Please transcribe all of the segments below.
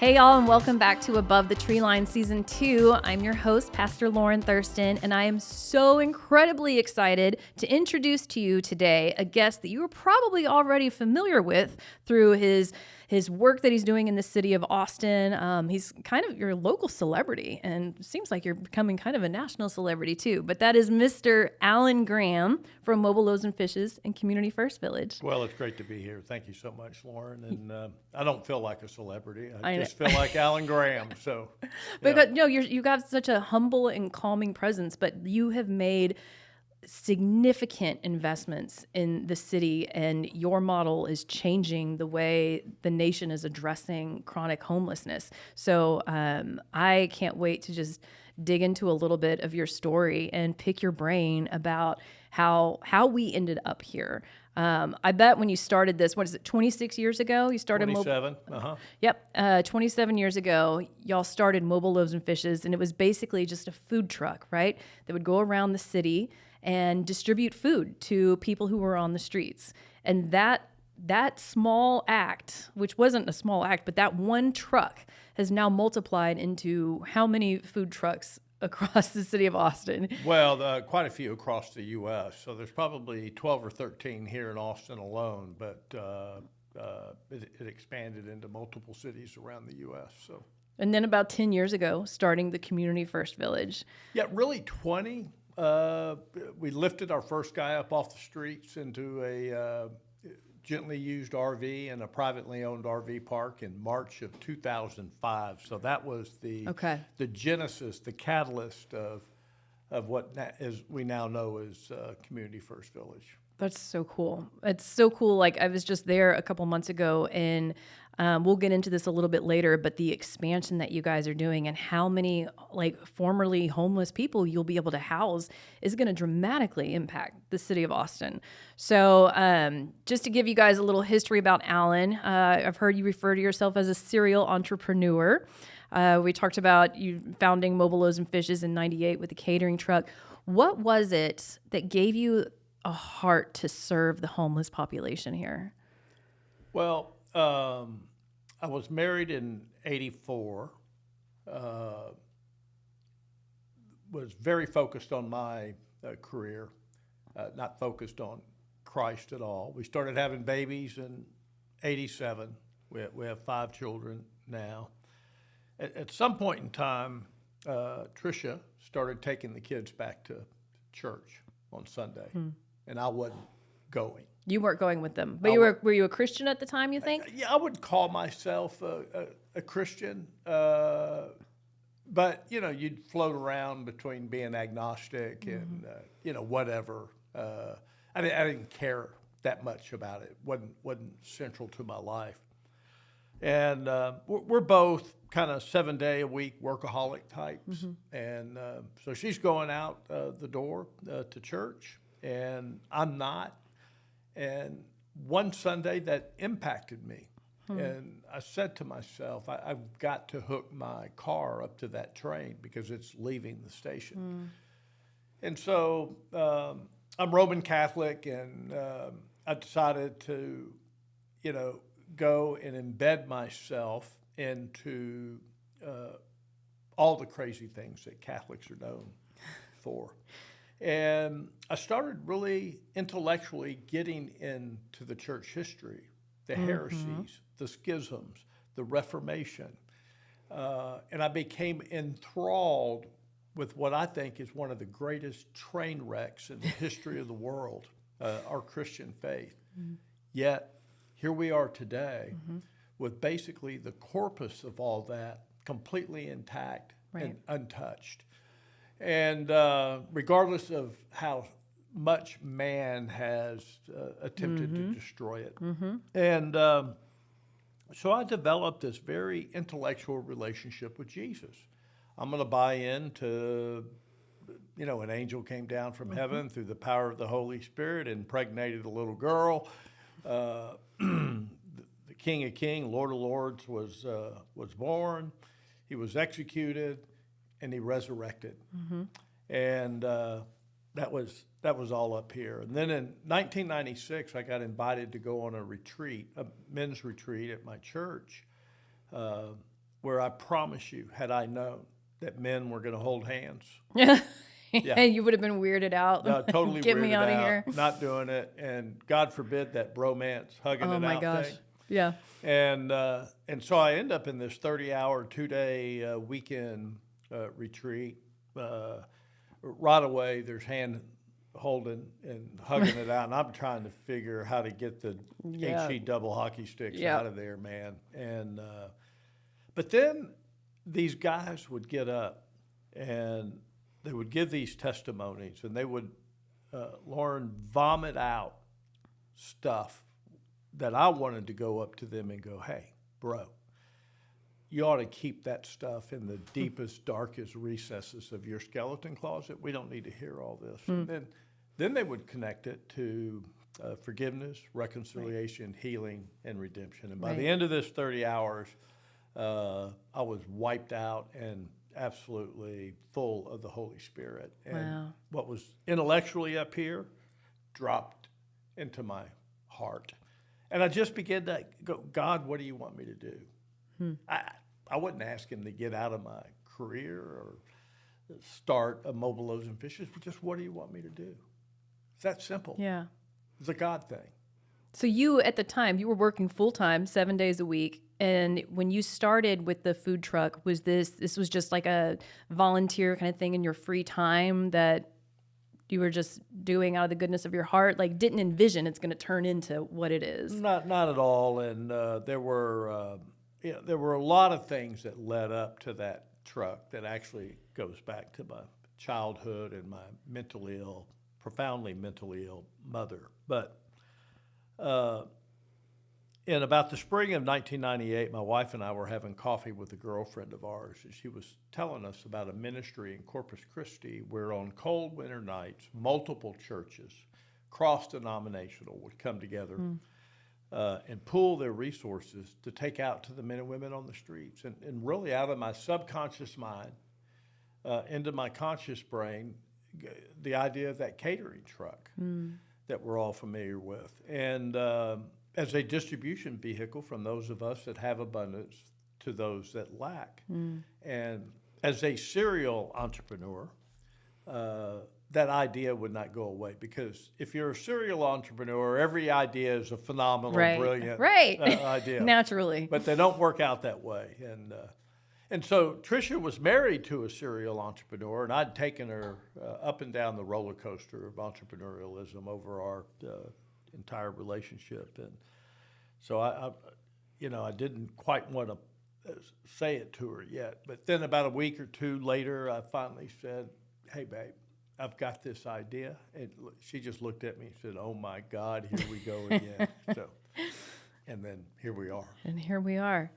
Hey y'all, and welcome back to Above the Tree Line Season 2. I'm your host, Pastor Lauren Thurston, and I am so incredibly excited to introduce to you today a guest that you are probably already familiar with through his work that he's doing in the city of Austin. He's kind of your local celebrity, and it seems like you're becoming kind of a national celebrity too. But that is Mr. Alan Graham from Mobile Loaves and Fishes in Community First Village. Well, it's great to be here. Thank you so much, Lauren. And I don't feel like a celebrity. I know. just feel like Alan Graham. So, But no, you got such a humble and calming presence, but you have made significant investments in the city, and your model is changing the way the nation is addressing chronic homelessness. So I can't wait to just dig into a little bit of your story and pick your brain about how we ended up here. I bet when you started this, what is it, 26 years ago? You started 27. Yep. 27 years ago, y'all started Mobile Loaves and Fishes, and it was basically just a food truck, right? That would go around the city and distribute food to people who were on the streets. And that small act, which wasn't a small act, but that one truck has now multiplied into how many food trucks across the city of Austin? Well, quite a few across the U.S. So there's probably 12 or 13 here in Austin alone, but it expanded into multiple cities around the U.S. So. And then about 10 years ago, starting the Community First Village. Yeah, really 20. We lifted our first guy up off the streets into a gently used RV in a privately owned RV park in March of 2005. So that was the genesis, the catalyst of what we now know as Community First Village. That's so cool. It's so cool. Like, I was just there a couple months ago, and we'll get into this a little bit later, but the expansion that you guys are doing and how many formerly homeless people you'll be able to house is going to dramatically impact the city of Austin. So just to give you guys a little history about Alan, I've heard you refer to yourself as a serial entrepreneur. We talked about you founding Mobile Loaves and Fishes in '98 with a catering truck. What was it that gave you a heart to serve the homeless population here? Well, I was married in '84, was very focused on my career, not focused on Christ at all. We started having babies in '87. We have 5 children now. At some point in time, Tricia started taking the kids back to church on Sunday, and I wasn't going. You weren't going with them, but were you a Christian at the time, you think? Yeah, I would call myself a Christian, but you'd float around between being agnostic and whatever. I didn't care that much about it. wasn't central to my life. And we're both kind of 7-day-a-week workaholic types, and so she's going out the door to church, and I'm not. And one Sunday that impacted me. And I said to myself, I've got to hook my car up to that train because it's leaving the station. And so I'm Roman Catholic, and I decided to, go and embed myself into all the crazy things that Catholics are known for. And I started really intellectually getting into the church history, the heresies, the schisms, the Reformation. And I became enthralled with what I think is one of the greatest train wrecks in the history of the world, our Christian faith. Yet, here we are today with basically the corpus of all that completely intact and untouched. And regardless of how much man has attempted to destroy it. And so I developed this very intellectual relationship with Jesus. I'm going to buy into, an angel came down from heaven through the power of the Holy Spirit, impregnated a little girl. The King of Kings, Lord of Lords was born. He was executed. And he resurrected, and that was all up here. And then in 1996, I got invited to go on a retreat, a men's retreat at my church, where I promise you, had I known that men were going to hold hands, Yeah. yeah, You would have been weirded out. totally Get me weirded out of out, here. not doing it, and God forbid that bromance, hugging Oh it my out gosh. thing. Yeah. And so I end up in this 30-hour, 2-day weekend retreat. Right away, there's hand holding and hugging it out, and I'm trying to figure how to get the Yeah. HE double hockey sticks Yeah. out of there, man. And but then these guys would get up and they would give these testimonies, and they would, Lauren, vomit out stuff that I wanted to go up to them and go, hey, bro, you ought to keep that stuff in the deepest, darkest recesses of your skeleton closet. We don't need to hear all this. And then they would connect it to forgiveness, reconciliation, healing, and redemption. And by the end of this 30 hours, I was wiped out and absolutely full of the Holy Spirit. And what was intellectually up here dropped into my heart. And I just began to go, God, what do you want me to do? I wouldn't ask him to get out of my career or start a Mobile Loaves and Fishes, but just what do you want me to do? It's that simple. Yeah. It's a God thing. So you, at the time, you were working full time, 7 days a week. And when you started with the food truck, was this was just like a volunteer kind of thing in your free time that you were just doing out of the goodness of your heart? Like, didn't envision it's going to turn into what it is? Not at all. And there were a lot of things that led up to that truck that actually goes back to my childhood and my profoundly mentally ill mother. But in about the spring of 1998, my wife and I were having coffee with a girlfriend of ours, and she was telling us about a ministry in Corpus Christi where on cold winter nights, multiple churches, cross-denominational, would come together and pool their resources to take out to the men and women on the streets. And really out of my subconscious mind into my conscious brain, the idea of that catering truck that we're all familiar with. And as a distribution vehicle from those of us that have abundance to those that lack. And as a serial entrepreneur, that idea would not go away, because if you're a serial entrepreneur, every idea is a phenomenal, brilliant idea. Naturally. But they don't work out that way. And so Tricia was married to a serial entrepreneur, and I'd taken her up and down the roller coaster of entrepreneurialism over our entire relationship. And so I didn't quite want to say it to her yet. But then about a week or two later, I finally said, hey, babe, I've got this idea. And she just looked at me and said, oh, my God, here we go again. And then here we are. And here we are.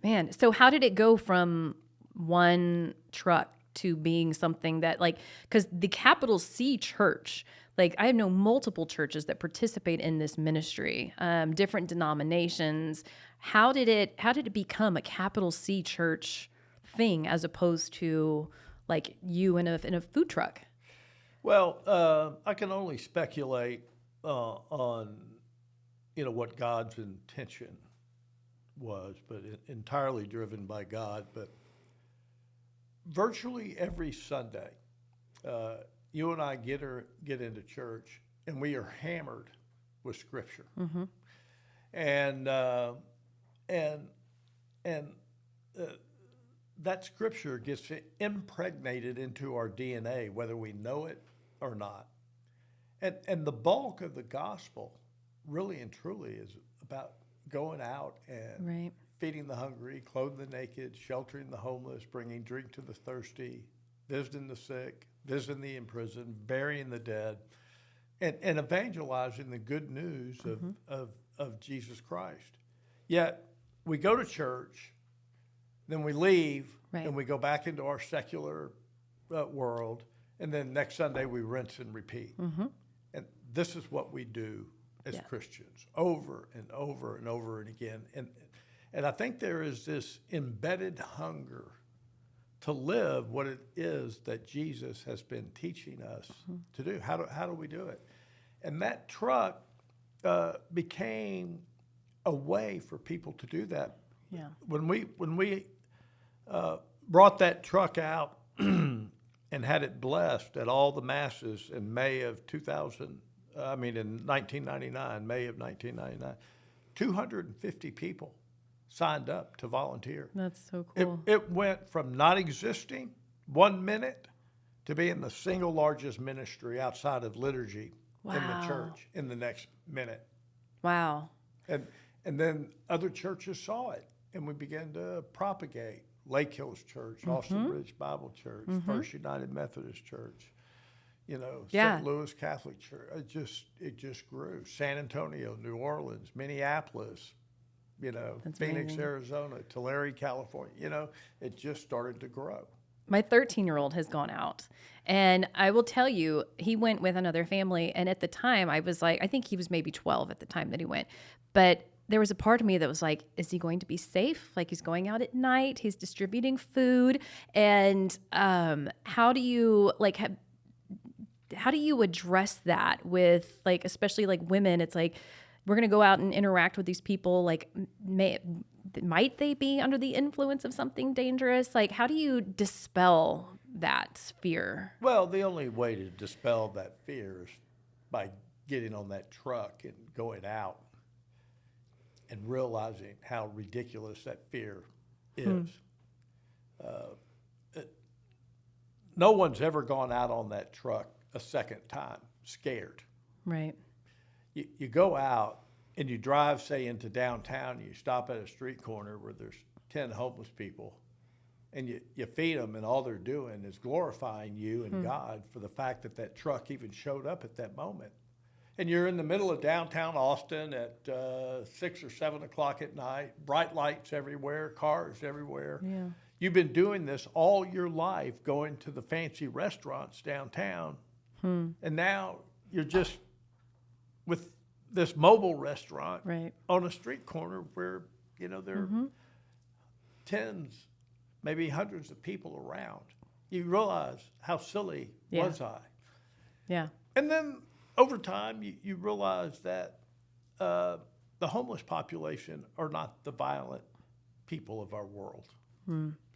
Man, so how did it go from one truck to being something that, like, because the capital C church, like, I know multiple churches that participate in this ministry, different denominations. How did it become a capital C church thing as opposed to like you in a food truck? Well, I can only speculate on what God's intention was, but entirely driven by God. But virtually every Sunday, you and I get into church, and we are hammered with Scripture, and that Scripture gets impregnated into our DNA, whether we know it or not. And the bulk of the gospel, really and truly, is about going out and feeding the hungry, clothing the naked, sheltering the homeless, bringing drink to the thirsty, visiting the sick, visiting the imprisoned, burying the dead, and evangelizing the good news of Jesus Christ. Yet we go to church, then we leave, and we go back into our secular world, and then next Sunday we rinse and repeat. And this is what we do as Christians over and over and over and again. And I think there is this embedded hunger to live what it is that Jesus has been teaching us to do. How do we do it? And that truck became a way for people to do that. Yeah. When we brought that truck out and had it blessed at all the masses in May of 2000. In 1999, May of 1999, 250 people signed up to volunteer. That's so It, cool. it went from not existing 1 minute to being the single largest ministry outside of liturgy in the Wow. church in the next minute. Wow. And then other churches saw it, and we began to propagate. Lake Hills Church, Austin Ridge Bible Church, First United Methodist Church, Yeah. St. Louis Catholic Church. It just grew. San Antonio, New Orleans, Minneapolis, That's Phoenix, amazing. Arizona, Tulare, California. It just started to grow. My 13-year-old has gone out. And I will tell you, he went with another family. And at the time, I was like, I think he was maybe 12 at the time that he went. But there was a part of me that was like, is he going to be safe? Like, he's going out at night, he's distributing food. And how do you, like, how do you address that with, like, especially like women? It's like, we're going to go out and interact with these people. Like, might they be under the influence of something dangerous? Like, how do you dispel that fear? Well, the only way to dispel that fear is by getting on that truck and going out and realizing how ridiculous that fear is. No one's ever gone out on that truck a second time scared. Right. You go out and you drive, say, into downtown, and you stop at a street corner where there's 10 homeless people, and you feed them, and all they're doing is glorifying you and God for the fact that that truck even showed up at that moment. And you're in the middle of downtown Austin at 6 or 7 o'clock at night, bright lights everywhere, cars everywhere. Yeah. You've been doing this all your life, going to the fancy restaurants downtown, and now you're just with this mobile restaurant Right. on a street corner where, there are tens, maybe hundreds of people around. You realize how silly was I? Yeah. And then over time, you realize that the homeless population are not the violent people of our world.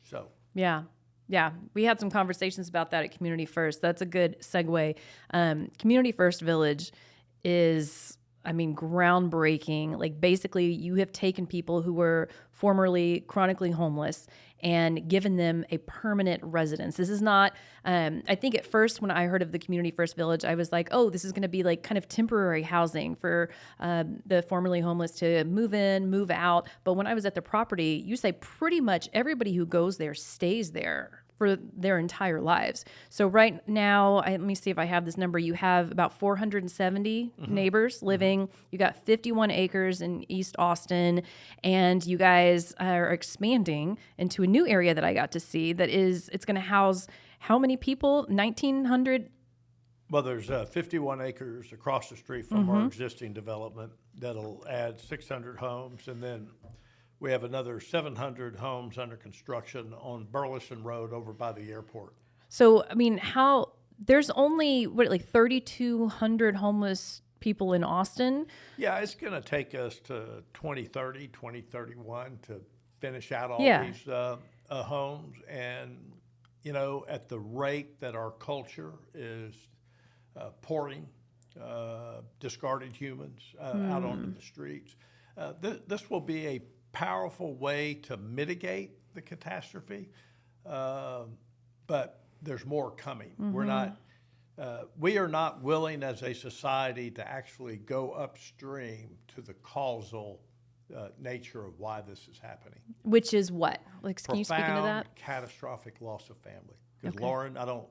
So, Yeah. Yeah. We had some conversations about that at Community First. That's a good segue. Community First Village is, groundbreaking. Like, basically, you have taken people who were formerly chronically homeless and given them a permanent residence. This is not, I think at first when I heard of the Community First Village, I was like, oh, this is going to be like kind of temporary housing for the formerly homeless to move in, move out. But when I was at the property, you say pretty much everybody who goes there stays there for their entire lives. So right now, let me see if I have this number. You have about 470 neighbors living. You got 51 acres in East Austin, and you guys are expanding into a new area that I got to see. It's going to house how many people? 1,900. well, there's 51 acres across the street from our existing development that'll add 600 homes, and then we have another 700 homes under construction on Burleson Road over by the airport. So there's only like 3,200 homeless people in Austin. Yeah, it's going to take us to 2030, 2031 to finish out all Yeah. these homes. And, at the rate that our culture is pouring discarded humans out onto the streets, this will be a powerful way to mitigate the catastrophe, but there's more coming. We are not willing as a society to actually go upstream to the causal nature of why this is happening. Which is what? Like, can you speak into that? Catastrophic loss of family. Because Okay. Lauren, I don't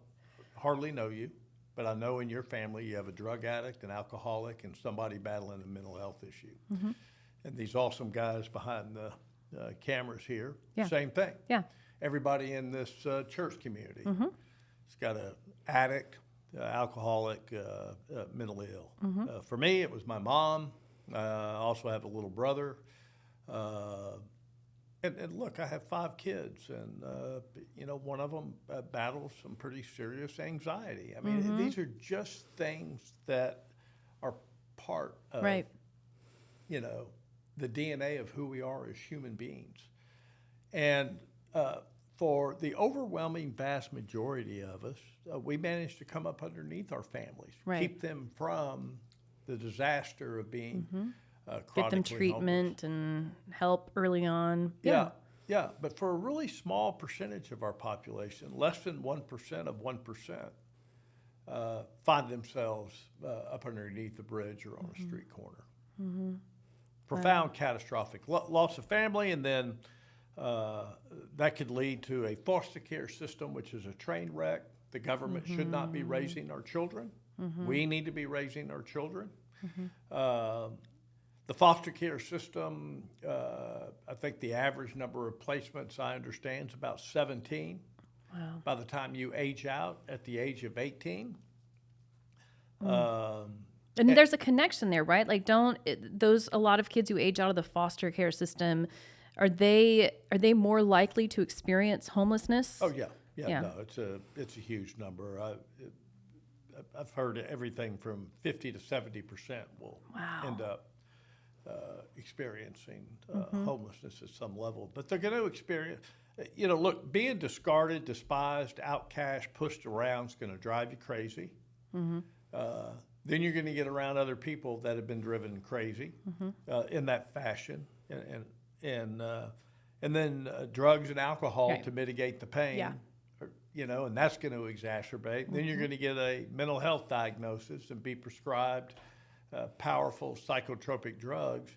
hardly know you, but I know in your family you have a drug addict, an alcoholic, and somebody battling a mental health issue. And these awesome guys behind the cameras here, Yeah. same thing. Yeah. Everybody in this church community has got an addict, alcoholic, mentally ill. For me, it was my mom. I also have a little brother. And look, I have 5 kids, and one of them battles some pretty serious anxiety. These are just things that are part of, Right. the DNA of who we are as human beings. And for the overwhelming vast majority of us, we managed to come up underneath our families, Right. keep them from the disaster of being Get them chronically treatment and help early on. homeless. Yeah. But for a really small percentage of our population, less than 1% of 1%, find themselves up underneath a bridge or on a street corner. Profound, catastrophic loss of family, and then that could lead to a foster care system, which is a train wreck. The government should not be raising our children. We need to be raising our children. The foster care system, I think the average number of placements, I understand, is about 17. Wow. By the time you age out at the age of 18. Um, And there's a connection there, right? Like, those a lot of kids who age out of the foster care system, are they more likely to experience homelessness? oh yeah, Yeah. no, it's a huge number. I've heard everything from 50 to 70% will Wow. end up experiencing homelessness at some level. But they're going to experience, look, being discarded, despised, outcast, pushed around is going to drive you crazy. Then you're going to get around other people that have been driven crazy in that fashion, and then drugs and alcohol Right. to mitigate the pain. Yeah. And that's going to exacerbate. Then you're going to get a mental health diagnosis and be prescribed powerful psychotropic drugs,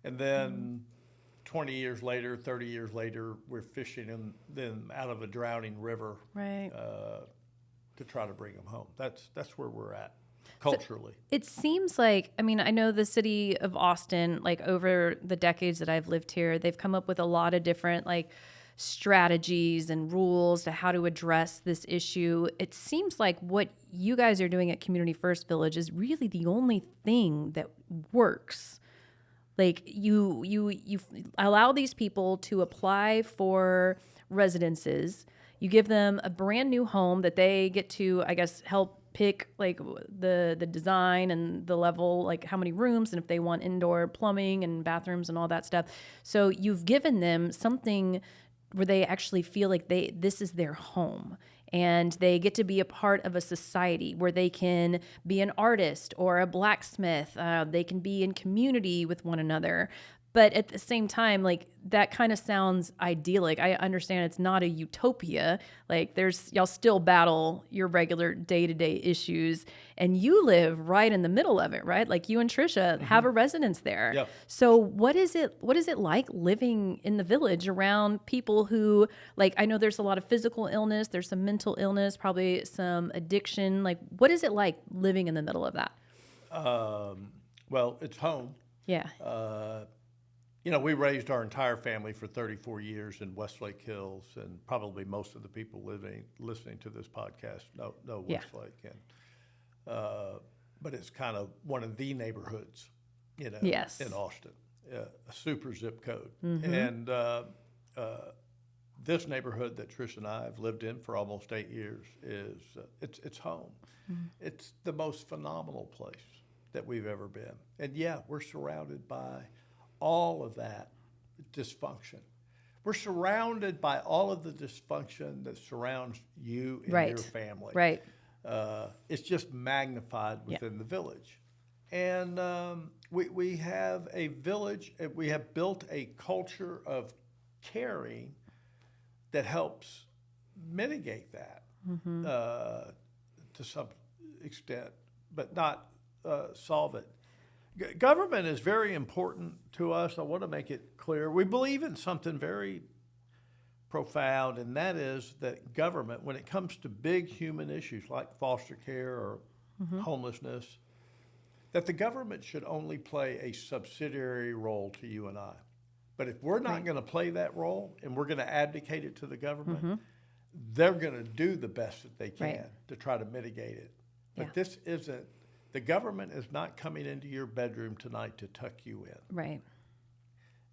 and then 20 years later, 30 years later, we're fishing them out of a drowning river Right. To try to bring them home. That's where we're at culturally. It seems like, I mean, I know the city of Austin, like over the decades that I've lived here, they've come up with a lot of different like strategies and rules to how to address this issue. It seems like what you guys are doing at Community First Village is really the only thing that works. Like you allow these people to apply for residences. You give them a brand new home that they get to, I guess, help pick like the design and the level, like how many rooms and if they want indoor plumbing and bathrooms and all that stuff. So you've given them something where they actually feel like this is their home, and they get to be a part of a society where they can be an artist or a blacksmith. They can be in community with one another. But at the same time, like that kind of sounds idyllic. I understand it's not a utopia. Like y'all still battle your regular day-to-day issues, and you live right in the middle of it, right? Like you and Trisha have a residence there. Yep. So what is it like living in the village around people who, like, I know there's a lot of physical illness, there's some mental illness, probably some addiction. Like, what is it like living in the middle of that? Well, it's home. Yeah. We raised our entire family for 34 years in Westlake Hills, and probably most of the people listening to this podcast know Yeah. Westlake. But it's kind of one of the neighborhoods, Yes. in Austin, a super zip code. And this neighborhood that Trish and I have lived in for almost 8 years it's home. It's the most phenomenal place that we've ever been. And yeah, we're surrounded by all of that dysfunction. We're surrounded by all of the dysfunction that surrounds you and your family. Right. It's just magnified within the village. And we have a village, we have built a culture of caring that helps mitigate that to some extent, but not solve it. Government is very important to us. I want to make it clear. We believe in something very profound, and that is that government, when it comes to big human issues like foster care or homelessness, that the government should only play a subsidiary role to you and I. But if we're not going to play that role and we're going to advocate it to the government, they're going to do the best that they can to try to mitigate it. But this isn't. The government is not coming into your bedroom tonight to tuck you in. Right.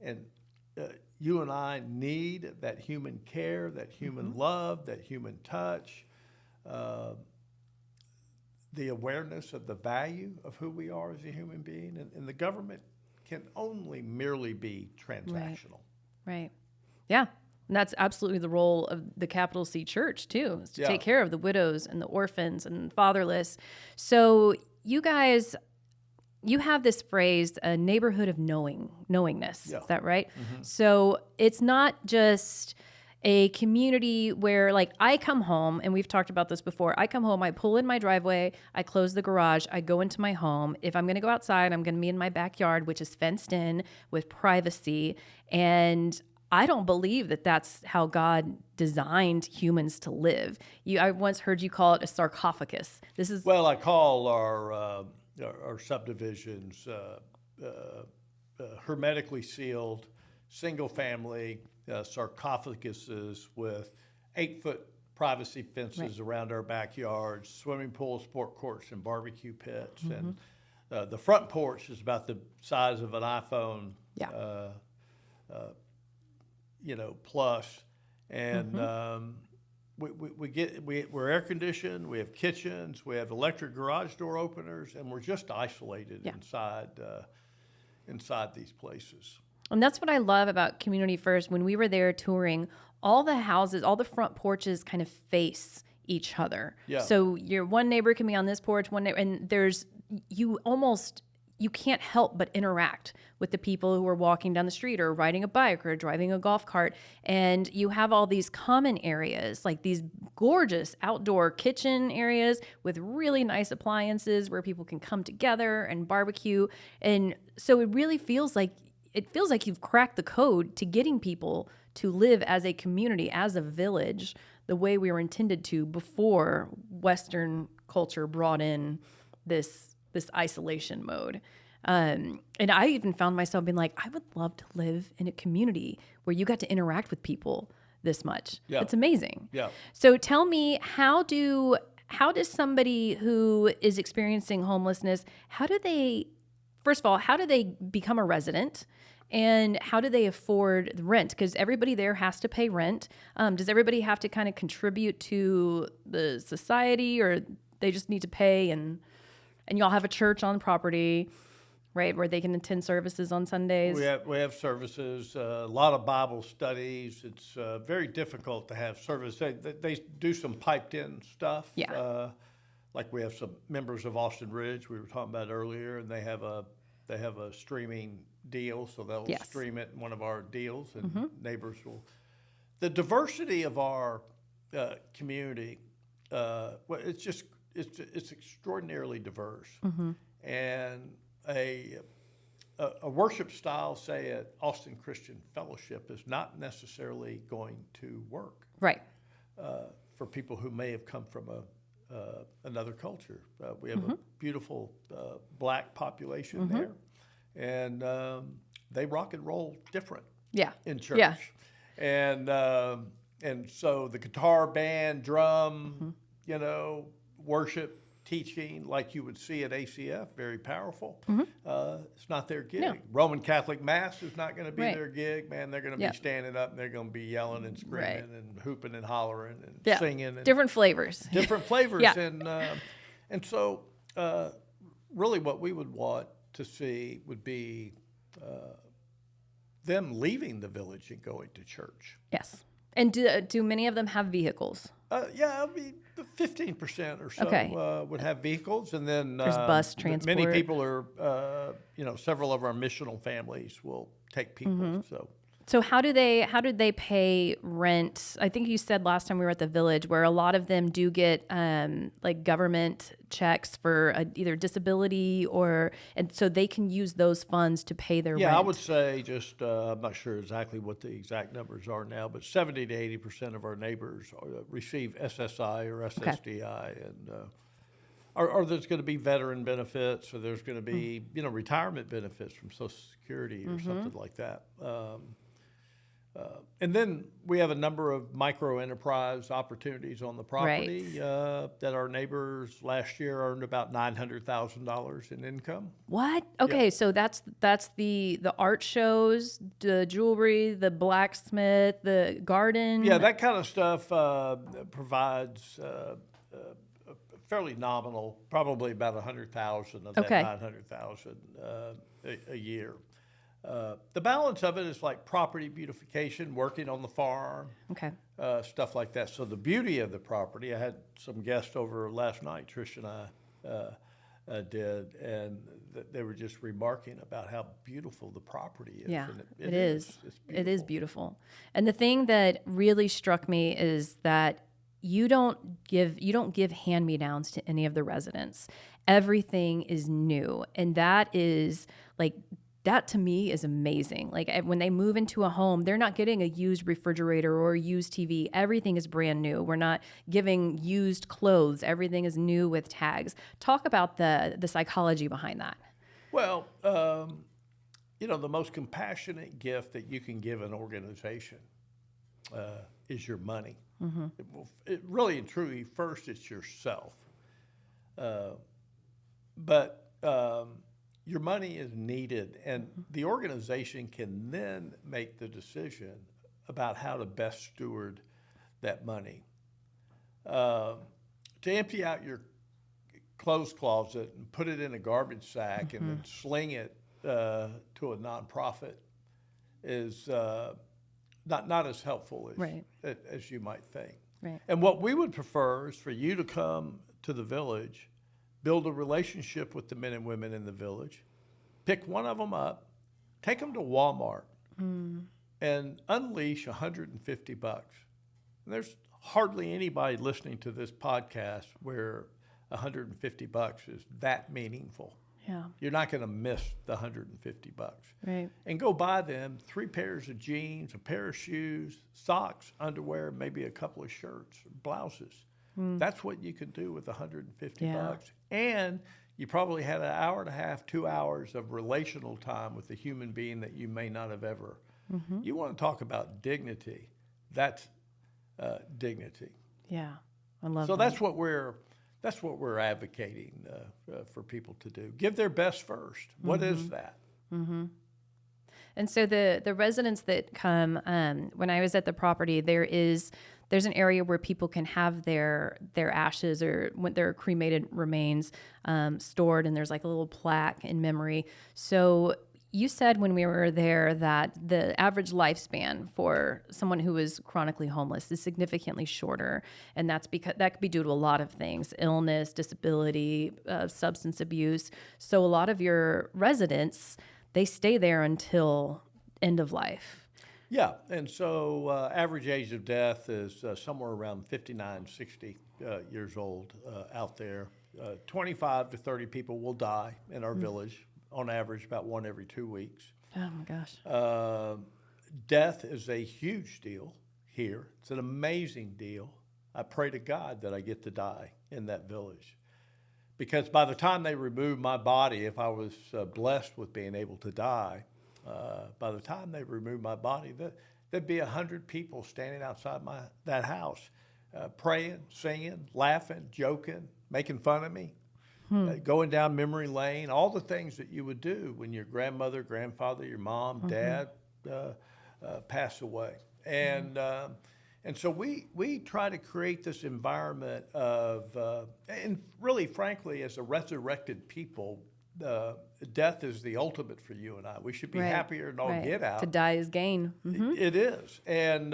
And you and I need that human care, that human love, that human touch, the awareness of the value of who we are as a human being. And the government can only merely be transactional. Right. Yeah. And that's absolutely the role of the capital C church too, is to Yeah. take care of the widows and the orphans and fatherless. So you guys, you have this phrase, a neighborhood of knowingness. Yeah. Is that right? So it's not just a community where, like, I come home, and we've talked about this before. I come home, I pull in my driveway, I close the garage, I go into my home. If I'm going to go outside, I'm going to be in my backyard, which is fenced in with privacy. And I don't believe that that's how God designed humans to live. I once heard you call it a sarcophagus. This is Well, I call our subdivisions hermetically sealed, single family sarcophaguses with 8-foot privacy fences around our backyards, swimming pools, sport courts, and barbecue pits. And the front porch is about the size of an iPhone, Yeah. plus. And we're air conditioned. We have kitchens. We have electric garage door openers, and we're just isolated inside these places. And that's what I love about Community First. When we were there touring, all the houses, all the front porches kind of face each other. Yeah. So your one neighbor can be on this porch, one neighbor, and you can't help but interact with the people who are walking down the street or riding a bike or driving a golf cart. And you have all these common areas, like these gorgeous outdoor kitchen areas with really nice appliances where people can come together and barbecue. And so it really feels like you've cracked the code to getting people to live as a community, as a village, the way we were intended to before Western culture brought in this isolation mode. And I even found myself being like, I would love to live in a community where you got to interact with people this much. Yeah. It's amazing. Yeah. So tell me, how does somebody who is experiencing homelessness, first of all, how do they become a resident? And how do they afford the rent? Because everybody there has to pay rent. Does everybody have to kind of contribute to the society, or they just need to pay? And y'all have a church on property, right, where they can attend services on Sundays? We have services, a lot of Bible studies. It's very difficult to have service. They do some piped in stuff. Yeah. Like we have some members of Austin Ridge we were talking about earlier, and they have a streaming deal, so they'll stream it in one of our deals, and neighbors will. The diversity of our community, it's extraordinarily diverse, and a worship style, say at Austin Christian Fellowship, is not necessarily going to work, Right. For people who may have come from another culture. We have a beautiful black population there, and they rock and roll different in church. Yeah. And so the guitar, band, drum, worship, teaching, like you would see at ACF, very powerful. It's not their gig. No. Roman Catholic Mass is not going to be Right. their gig. Man, they're going to be standing up and they're going to be yelling and screaming and hooping and hollering and singing. And different flavors. different flavors. Yeah. And so really what we would want to see would be them leaving the village and going to church. Yes. And do many of them have vehicles? Yeah, I mean, 15% or so would have vehicles, and then There's bus transport. Many people are, several of our missional families will take people. So how do they pay rent? I think you said last time we were at the village where a lot of them do get like government checks for either disability and so they can use those funds to pay their rent. Yeah, I would say just, I'm not sure exactly what the exact numbers are now, but 70 to 80% of our neighbors receive SSI or SSDI, and or there's going to be veteran benefits, or there's going to be retirement benefits from Social Security or something like that. And then we have a number of micro enterprise opportunities on the property that our neighbors last year earned about $900,000 in income. What? Okay, so that's the art shows, the jewelry, the blacksmith, the garden. Yeah, that kind of stuff provides fairly nominal, probably about $100,000 of that $900,000 a year. The balance of it is like property beautification, working on the farm, Okay. stuff like that. So the beauty of the property, I had some guests over last night, Trish and I did, and they were just remarking about how beautiful the property is. Yeah, And it is. It's It is beautiful. beautiful. And the thing that really struck me is that you don't give hand-me-downs to any of the residents. Everything is new. And that is like that to me is amazing. Like when they move into a home, they're not getting a used refrigerator or a used TV. Everything is brand new. We're not giving used clothes. Everything is new with tags. Talk about the psychology behind that. Well, the most compassionate gift that you can give an organization is your money. It really and truly, first it's yourself. But your money is needed, and the organization can then make the decision about how to best steward that money. To empty out your clothes closet and put it in a garbage sack and then sling it to a nonprofit is not as helpful Right. as you might think. Right. And what we would prefer is for you to come to the village, build a relationship with the men and women in the village, pick one of them up, take them to Walmart, and unleash $150. And there's hardly anybody listening to this podcast where $150 is that meaningful. Yeah. You're not going to miss the $150. Right. And go buy them 3 pairs of jeans, a pair of shoes, socks, underwear, maybe a couple of shirts, blouses. That's what you can do with $150. Yeah. And you probably had an hour and a half, 2 hours of relational time with a human being that you may not have ever. You want to talk about dignity. That's dignity. Yeah. I love So that. that's what we're advocating for people to do. Give their best first. What is that? And so the residents that come, when I was at the property, there's an area where people can have their ashes or their cremated remains stored, and there's like a little plaque in memory. So you said when we were there that the average lifespan for someone who is chronically homeless is significantly shorter, and that's because that could be due to a lot of things: illness, disability, substance abuse. So a lot of your residents, they stay there until end of life. Yeah, and so average age of death is somewhere around 59, 60 years old out there. 25 to 30 people will die in our village, on average about 1 every 2 weeks. Oh my gosh. Death is a huge deal here. It's an amazing deal. I pray to God that I get to die in that village. Because by the time they remove my body, if I was blessed with being able to die, by the time they remove my body, there'd be 100 people standing outside that house, praying, singing, laughing, joking, making fun of me, going down memory lane, all the things that you would do when your grandmother, grandfather, your mom, dad pass away. And so we try to create this environment of, and really, frankly, as a resurrected people, death is the ultimate for you and I. We should be Right. happier than all Right. get out. To die is gain. It is, and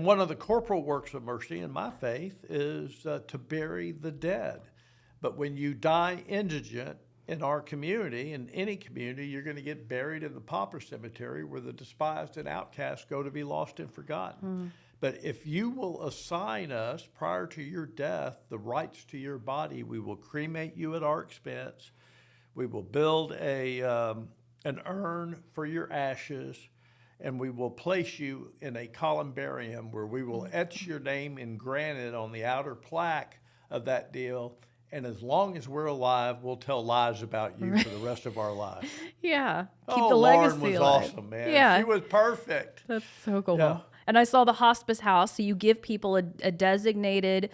one of the corporal works of mercy in my faith is to bury the dead. But when you die indigent in our community, in any community, you're going to get buried in the pauper cemetery where the despised and outcasts go to be lost and forgotten. But if you will assign us prior to your death the rights to your body, we will cremate you at our expense. We will build an urn for your ashes, and we will place you in a columbarium where we will etch your name in granite on the outer plaque of that deal. And as long as we're alive, we'll tell lies about you for the rest of our lives. Yeah. Keep Oh, the Lauren legacy was alive. awesome, man. Yeah. She was perfect. That's so cool. Yeah. And I saw the hospice house. So you give people a designated,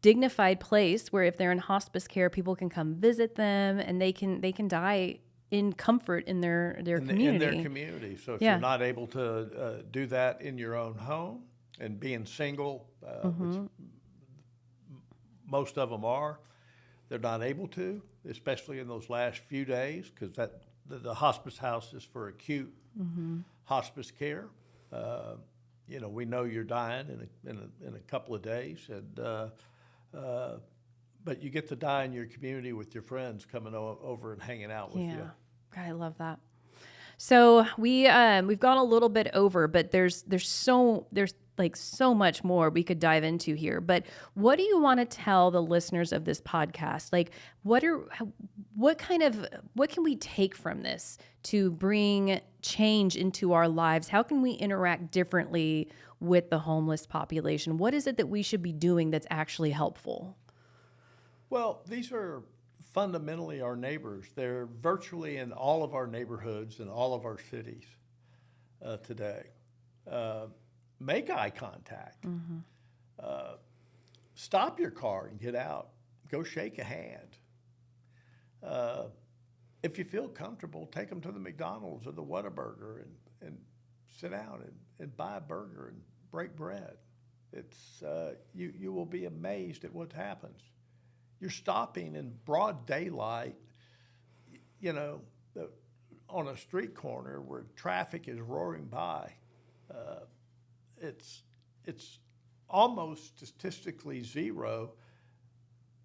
dignified place where if they're in hospice care, people can come visit them and they can die in comfort in their community. In their community. So if Yeah. you're not able to do that in your own home, and being single, which most of them are, they're not able to, especially in those last few days, because the hospice house is for acute hospice care. We know you're dying in a couple of days, and but you get to die in your community with your friends coming over and hanging out with you. God, I love that. So we've gone a little bit over, but there's like so much more we could dive into here. But what do you want to tell the listeners of this podcast? Like, what can we take from this to bring change into our lives? How can we interact differently with the homeless population? What is it that we should be doing that's actually helpful? Well, these are fundamentally our neighbors. They're virtually in all of our neighborhoods and all of our cities today. Make eye contact. Stop your car and get out. Go shake a hand. If you feel comfortable, take them to the McDonald's or the Whataburger and sit down and buy a burger and break bread. It's you will be amazed at what happens. You're stopping in broad daylight, on a street corner where traffic is roaring by. It's almost statistically zero.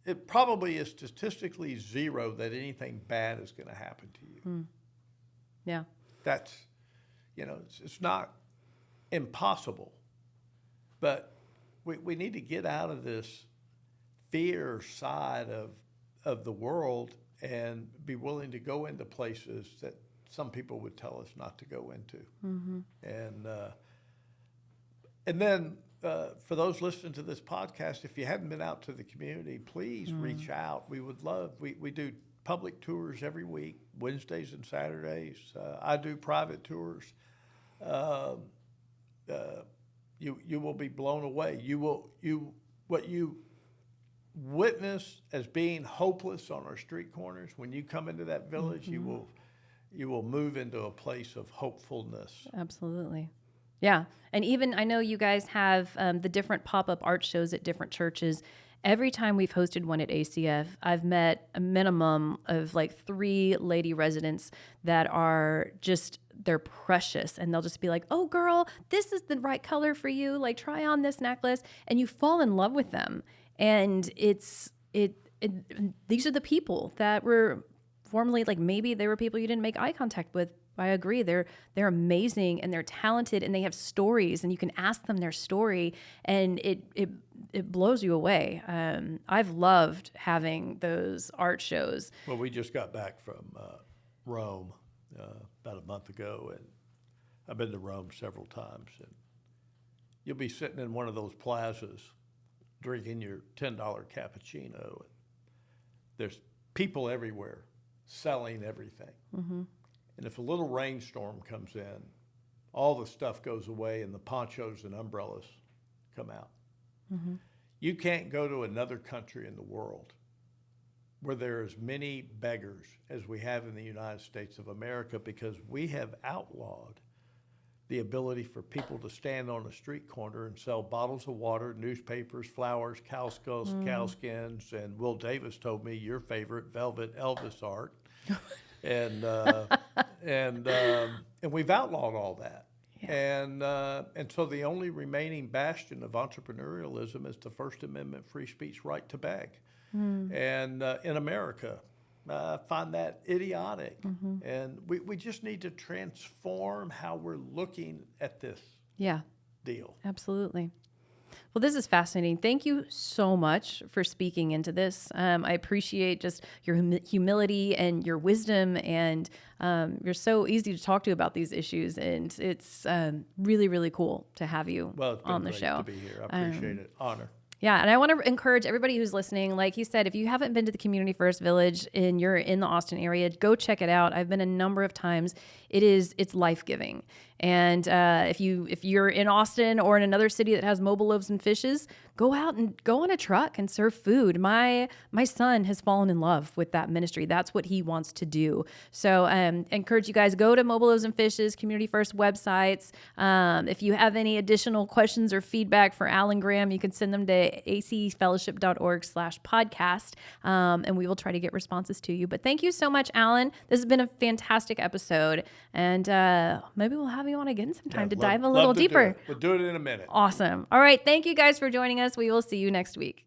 It probably is statistically zero that anything bad is going to happen to you. Yeah. That's, it's not impossible, but we need to get out of this fear side of the world and be willing to go into places that some people would tell us not to go into. And then for those listening to this podcast, if you haven't been out to the community, please reach out. We would love, we do public tours every week, Wednesdays and Saturdays. I do private tours. You will be blown away. What you witness as being hopeless on our street corners, when you come into that village, you will move into a place of hopefulness. Absolutely. Yeah. And even I know you guys have the different pop-up art shows at different churches. Every time we've hosted one at ACF, I've met a minimum of like 3 lady residents that are just, they're precious. And they'll just be like, oh girl, this is the right color for you. Like try on this necklace. And you fall in love with them. And these are the people that were formerly, like maybe they were people you didn't make eye contact with. I agree. They're amazing and they're talented and they have stories and you can ask them their story and it blows you away. I've loved having those art shows. Well, we just got back from Rome about a month ago, and I've been to Rome several times. And you'll be sitting in one of those plazas drinking your $10 cappuccino. And there's people everywhere selling everything. And if a little rainstorm comes in, all the stuff goes away and the ponchos and umbrellas come out. You can't go to another country in the world where there are as many beggars as we have in the United States of America, because we have outlawed the ability for people to stand on a street corner and sell bottles of water, newspapers, flowers, cow skulls, cow skins, and Will Davis told me your favorite velvet Elvis art. And we've outlawed all that. Yeah. And so the only remaining bastion of entrepreneurialism is the First Amendment free speech right to beg. And in America, I find that idiotic. And we just need to transform how we're looking at this deal. Absolutely. Well, this is fascinating. Thank you so much for speaking into this. I appreciate just your humility and your wisdom, and you're so easy to talk to about these issues. And it's really, really cool to have you on the show. It's been great to be here. I appreciate it. Honor. Yeah, and I want to encourage everybody who's listening. Like he said, if you haven't been to the Community First Village and you're in the Austin area, go check it out. I've been a number of times. It's life-giving. And if you're in Austin or in another city that has mobile loaves and fishes, go out and go on a truck and serve food. My son has fallen in love with that ministry. That's what he wants to do. So encourage you guys, go to Mobile Loaves and Fishes, Community First websites. If you have any additional questions or feedback for Alan Graham, you can send them to acfellowship.org/podcast, and we will try to get responses to you. But thank you so much, Alan. This has been a fantastic episode, and maybe we'll have you on again sometime to dive a little deeper. We'll do it in a minute. Awesome. All right. Thank you guys for joining us. We will see you next week.